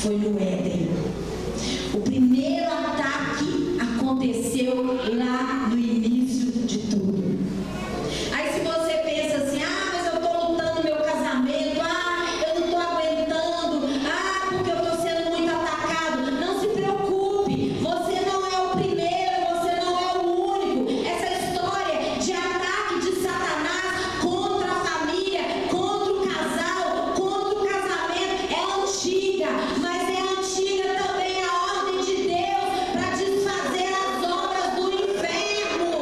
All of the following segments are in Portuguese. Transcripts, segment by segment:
foi no Éden. O primeiro ataque aconteceu lá no início de tudo. Aí se você pensa assim, mas eu estou lutando no meu casamento, eu não estou aguentando, porque eu estou sendo muito atacado. Não se preocupe, você não é o primeiro, você não é o único. Essa história de ataque de Satanás contra a família, contra o casal, contra o casamento é antiga, mas é antiga também a ordem de Deus para desfazer as obras do inferno.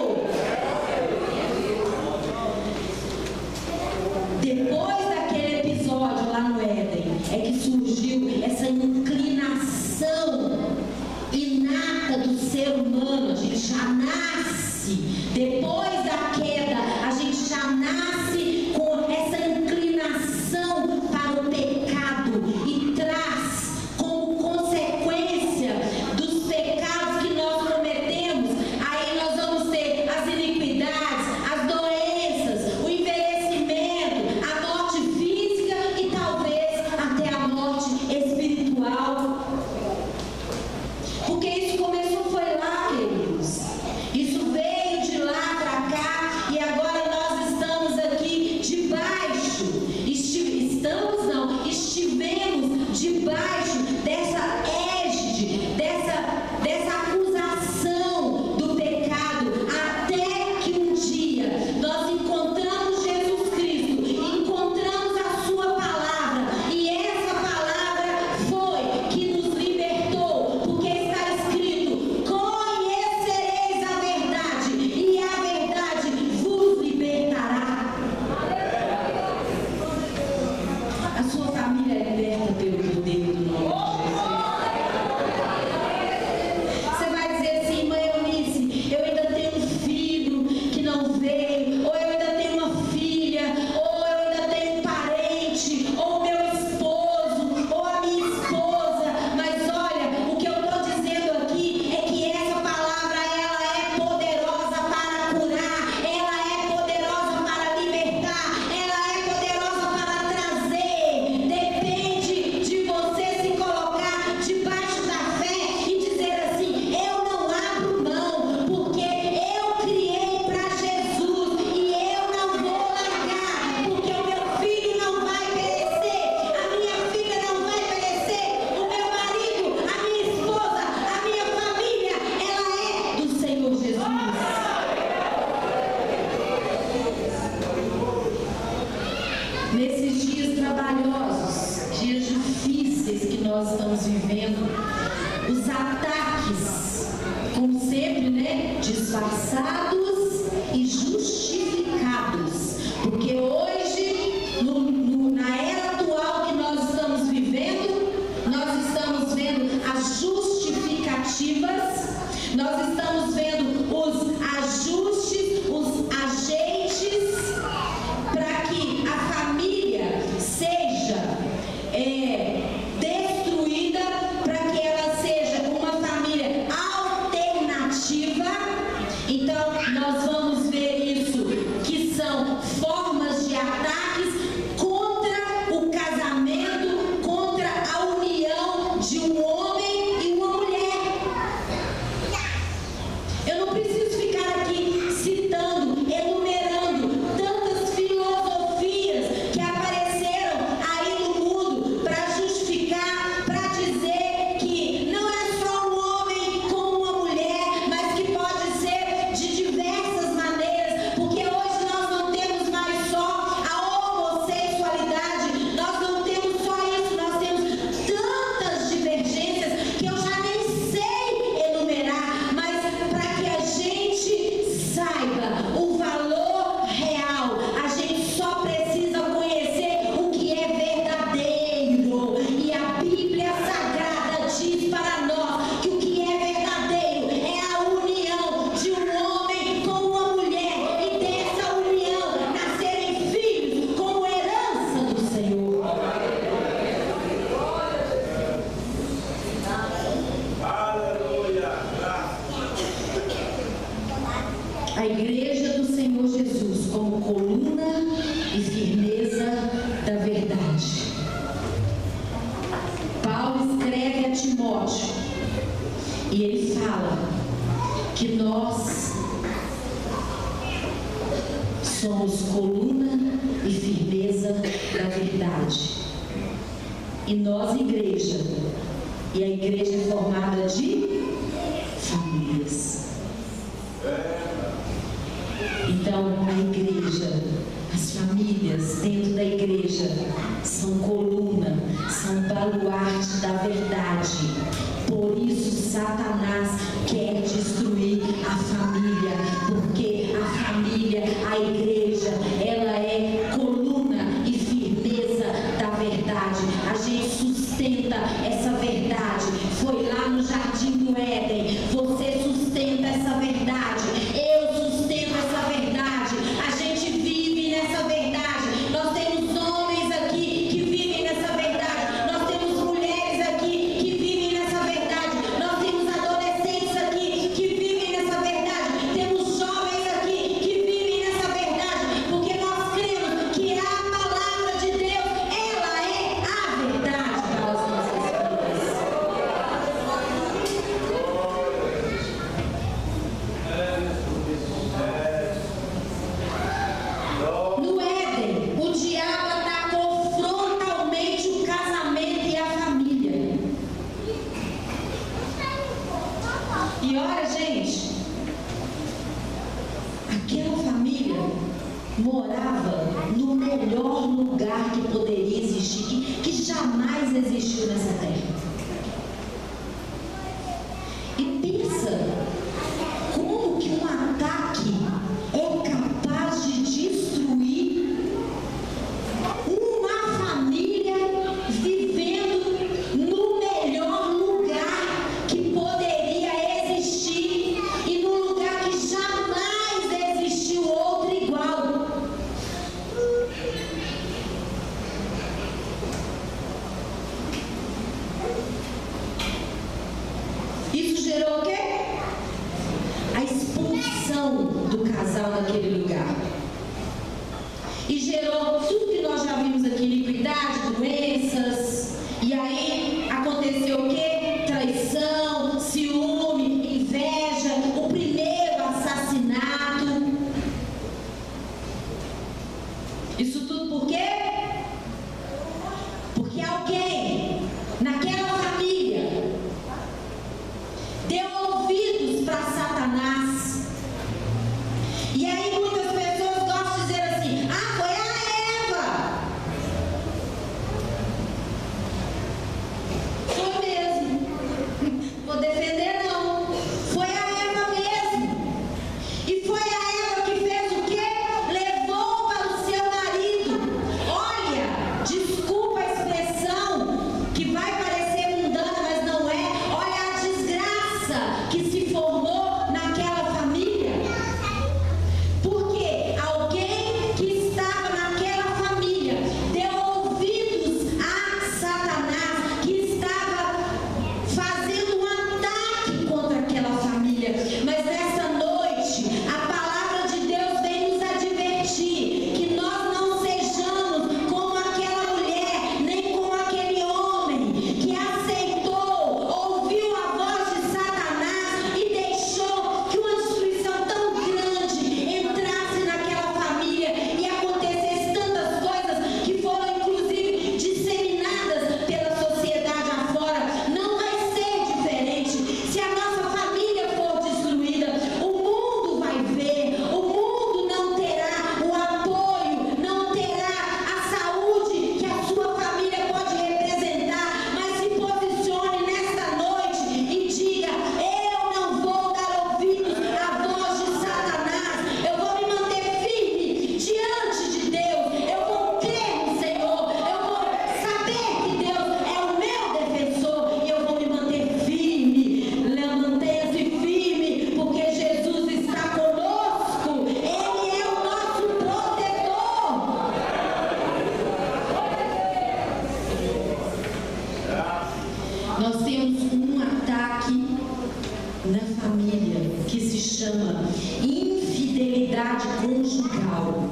Depois daquele episódio lá no Éden, é que surgiu essa inclinação inata do ser humano. A gente já nasce, depois da queda, a gente já nasce com essa inclinação para o pecado e traz como consequência dos pecados que nós cometemos. Aí nós vamos ter as iniquidades, as doenças, o envelhecimento, a morte física e talvez até a morte espiritual. Porque isso começou foi lá, queridos. Isso veio de lá para cá e agora nós estamos aqui debaixo. Estivemos debaixo dessa égide, dessa acusação do pecado, até que um dia nós encontramos Jesus Cristo, encontramos a sua palavra, e essa palavra foi que nos libertou, porque está escrito: conhecereis a verdade, e a verdade vos libertará. A sua família é liberta pelo poder do nome de Jesus. Você vai dizer assim, mãe Eunice, eu ainda tenho um filho que não veio, ou eu ainda tenho uma filha, ou eu ainda tenho um parente, ou meu esposo, ou a minha esposa. Mas olha, o que eu estou dizendo aqui é que essa palavra, ela é poderosa para curar, ela é poderosa para libertar, ela é poderosa para trazer. Depende de você se colocar debaixo da fé e dizer assim: eu não abro mão, porque eu criei para Jesus e eu não vou largar, porque o meu filho não vai perecer, a minha filha não vai perecer, o meu marido, a minha esposa, a minha família, ela é do Senhor Jesus. Nesses dias trabalhosos, dias difíceis que nós estamos vivendo, os ataques, como sempre, disfarçados e justificados, porque hoje, na era atual que nós estamos vivendo, nós estamos vendo as justificativas, nós estamos vendo os ajustes, os ajeites, para que a família seja destruída, para que ela seja uma família alternativa. Então nós escreve a Timóteo e ele fala que nós somos coluna e firmeza da verdade. E nós, igreja, e a igreja é formada de famílias. Então, a igreja, as famílias dentro da igreja são coluna, são baluarte da verdade. Por isso, Satanás quer destruir a família, porque a família, a igreja, ela é coluna e firmeza da verdade. A gente sustenta essa verdade. Foi lá no Jardim do Éden. Você sustenta essa verdade. Eu sustento essa verdade. A gente vive nessa verdade. Nós temos homens aqui que vivem nessa verdade. Nós temos mulheres aqui que vivem nessa verdade. Nós temos adolescentes aqui que vivem nessa verdade. Temos jovens aqui que vivem nessa verdade. Porque nós cremos que a palavra de Deus, ela é a verdade para as nossas vidas. No Éden, o diabo atacou frontalmente o casamento e a família. E olha, gente, aquela família morava no melhor lugar que poderia existir, que jamais existiu nessa terra. E pensa como que um ataque é capaz de destruir uma família vivendo no melhor lugar que poderia existir e num lugar que jamais existiu outro igual. Isso gerou o quê? A expulsão do casal daquele lugar. E gerou tudo que nós já vimos aqui: iniquidade, doenças. E aí aconteceu o quê? Traição, ciúme, inveja, o primeiro assassinato. Isso tudo por quê? Porque alguém naquela família deu ouvidos para Satanás. E aí muitas pessoas gostam de dizer assim: ah, foi a Eva. Foi mesmo. Vou defender não. Foi a Eva mesmo. E foi a Eva que fez o quê? Levou para o seu marido. Olha, desculpa a expressão que vai parecer mundana, mas não é. Olha a desgraça que se formou naquela família. Porque alguém que estava naquela família deu ouvidos a Satanás, que estava fazendo um ataque contra aquela família. Mas nessa noite, a palavra de Deus vem nos advertir que nós não sejamos como aquela mulher, nem como aquele homem que aceitou, ouviu a voz de Satanás e deixou que uma destruição tão grande entrasse naquela família e acontecesse tantas coisas que foram inclusive disseminadas pela sociedade afora. Não vai ser diferente. Se a nossa família for destruída, o mundo vai ver, o mundo não terá o apoio, não terá a saúde que a sua família pode representar. Mas se posicione nesta noite e diga: eu não vou dar ouvidos à voz de Satanás. Eu vou me manter firme diante de Deus. Eu vou crer no Senhor. Eu vou saber que Deus é o meu defensor e eu vou me manter firme. Mantenha-se firme, porque Jesus está conosco. Ele é o nosso protetor. Nós temos um ataque na família que se chama infidelidade conjugal.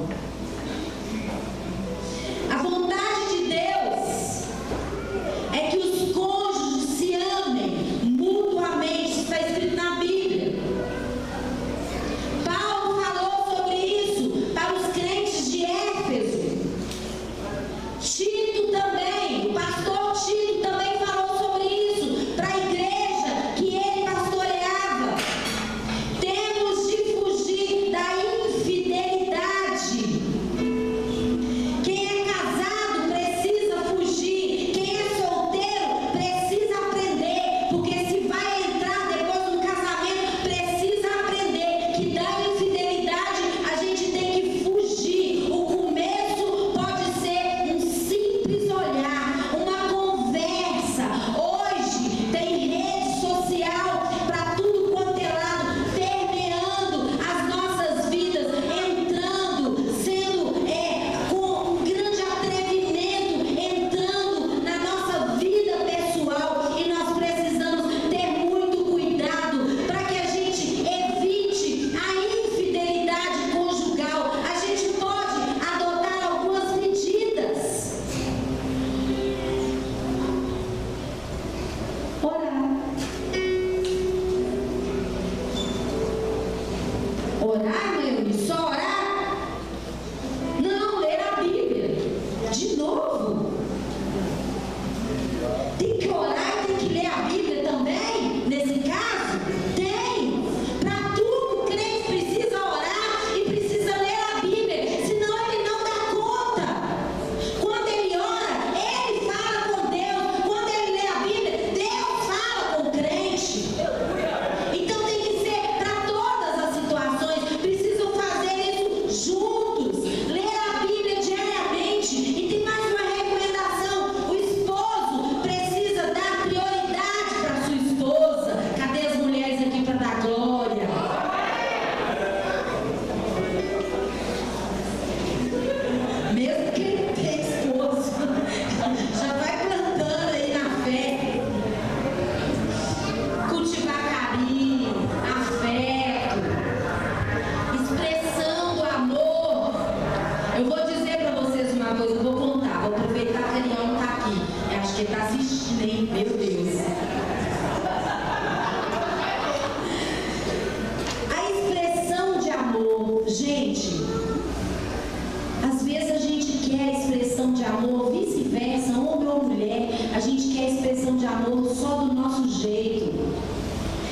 A vontade de Deus é que os cônjuges Tem que orar e tem que ler a Bíblia também, nesse caso? Tem. Para tudo, o crente precisa orar e precisa ler a Bíblia, senão ele não dá conta. Quando ele ora, ele fala com Deus. Quando ele lê a Bíblia, Deus fala com o crente. Então tem que ser para todas as situações. Precisam fazer isso juntos. Ler a Bíblia diariamente. E tem mais uma recomendação. O esposo precisa dar prioridade para sua esposa. Cadê as mulheres aqui para dar glória? Mesmo que ele tenha esposo, já vai plantando aí na fé. Cultivar carinho, afeto, expressão do amor. Eu vou dizer para vocês uma coisa, eu vou contar, vou aproveitar que ele não está aqui. Eu acho que ele está assistindo, hein? Meu Deus. A expressão de amor, gente, às vezes a gente quer expressão de amor, vice-versa, homem ou mulher, a gente quer expressão de amor só do nosso jeito.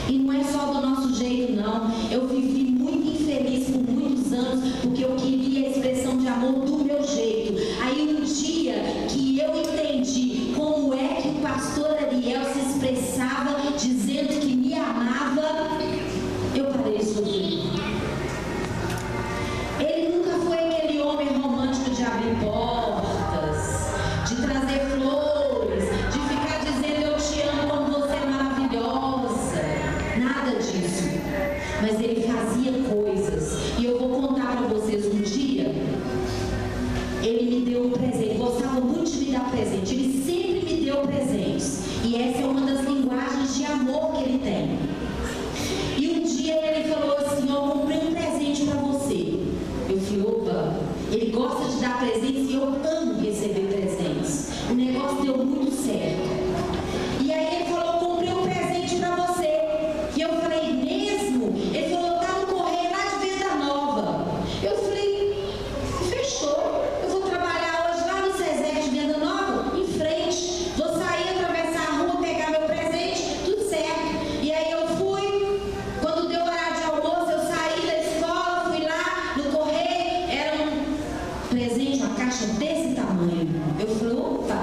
E não é só do nosso jeito, não. Eu vivi muito infeliz por muitos anos, porque eu queria a expressão de amor do meu jeito. Aí um dia que eu entendi como é que o pastor Ariel se expressava, dizendo que me amava, eu parei de sofrer. Ele nunca foi aquele homem romântico de abrir portas, de trazer flores, de ficar dizendo eu te amo como você é maravilhosa. Nada disso. Mas ele fazia coisas. E eu vou contar para vocês um dia. Ele me deu um presente. Gostava muito de me dar presente. Ele sempre me deu presentes. E essa é uma das linguagens de amor que ele tem. E um dia ele falou assim: eu comprei um presente para você. Eu falei: opa, ele gosta de dar presentes e eu amo receber presentes. O negócio deu muito certo. E aí ele falou: comprei um presente para você. E eu falei: mesmo? Ele falou: tá no correio lá de Venda Nova. Eu falei: fechou. Eu vou trabalhar hoje lá no Sesec de Venda Nova, em frente. Vou sair, atravessar a rua, pegar meu presente, tudo certo. E aí eu fui. Quando deu horário de almoço, eu saí da escola, fui lá no correio. Era um presente, uma caixa desse tamanho. Eu falei: opa,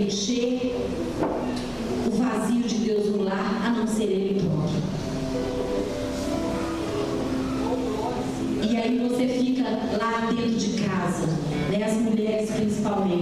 preencher o vazio de Deus no lar, a não ser Ele próprio. E aí você fica lá dentro de casa, né, as mulheres principalmente.